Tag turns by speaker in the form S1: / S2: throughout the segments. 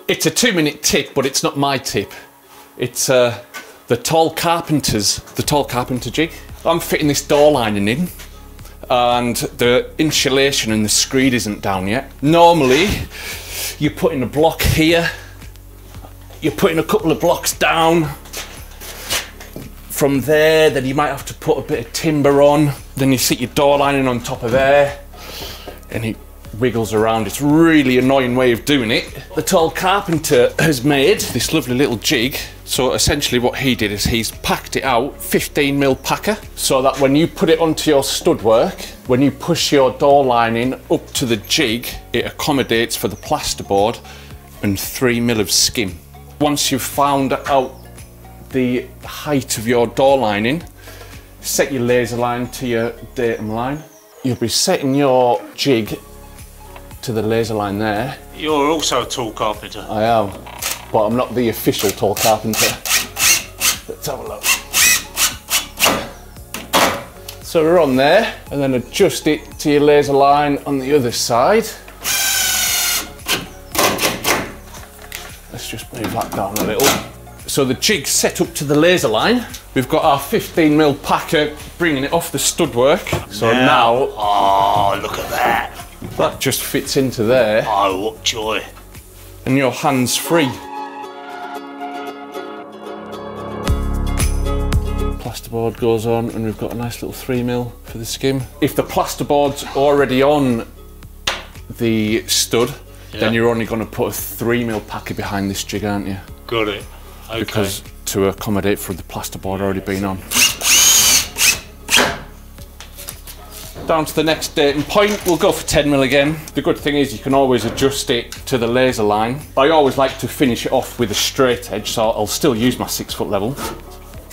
S1: It's a 2-minute tip, but it's not my tip. It's the Tall Carpenter jig. I'm fitting this door lining in, and the insulation and the screed isn't down yet. Normally, you put in a block here, you're putting a couple of blocks down. From there, then you might have to put a bit of timber on, then you sit your door lining on top of there, and it wiggles around. It's a really annoying way of doing it. The Tall Carpenter has made this lovely little jig. So essentially what he did is he's packed it out, 15mm packer, so that when you put it onto your stud work, when you push your door lining up to the jig, it accommodates for the plasterboard and 3mm of skim. Once you've found out the height of your door lining, set your laser line to your datum line. You'll be setting your jig to the laser line there.
S2: You're also a tall carpenter.
S1: I am, but I'm not the official Tall Carpenter. Let's have a look. So we're on there, and then adjust it to your laser line on the other side. Let's just move that down a little. So the jig's set up to the laser line. We've got our 15mm packer bringing it off the stud work. So now,
S2: oh, look at that.
S1: That just fits into there.
S2: Oh, what joy.
S1: And your hand's free. Plasterboard goes on, and we've got a nice little 3mm for the skim. If the plasterboard's already on the stud, then you're only going to put a 3mm packer behind this jig, aren't you?
S2: Got it. Okay.
S1: Because to accommodate for the plasterboard already being on. Down to the next datum point, we'll go for 10mm again. The good thing is you can always adjust it to the laser line. I always like to finish it off with a straight edge, so I'll still use my 6-foot level,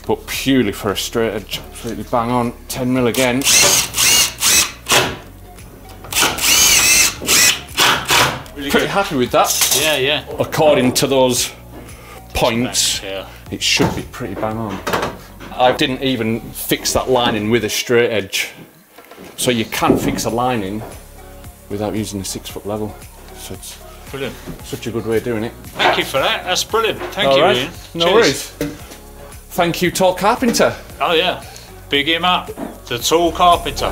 S1: but purely for a straight edge. Absolutely bang on, 10mm again.
S2: Really
S1: Pretty
S2: good.
S1: happy with that.
S2: Yeah, yeah.
S1: According to those points,
S2: Yeah.
S1: it should be pretty bang on. I didn't even fix that lining with a straight edge. So you can fix a lining without using a 6-foot level. So it's
S2: Brilliant.
S1: such a good way of doing it.
S2: Thank you for that. That's brilliant. Thank you,
S1: right.
S2: Ian.
S1: No
S2: Cheers.
S1: worries. Thank you, Tall Carpenter.
S2: Oh, yeah. Big him up. The Tall Carpenter.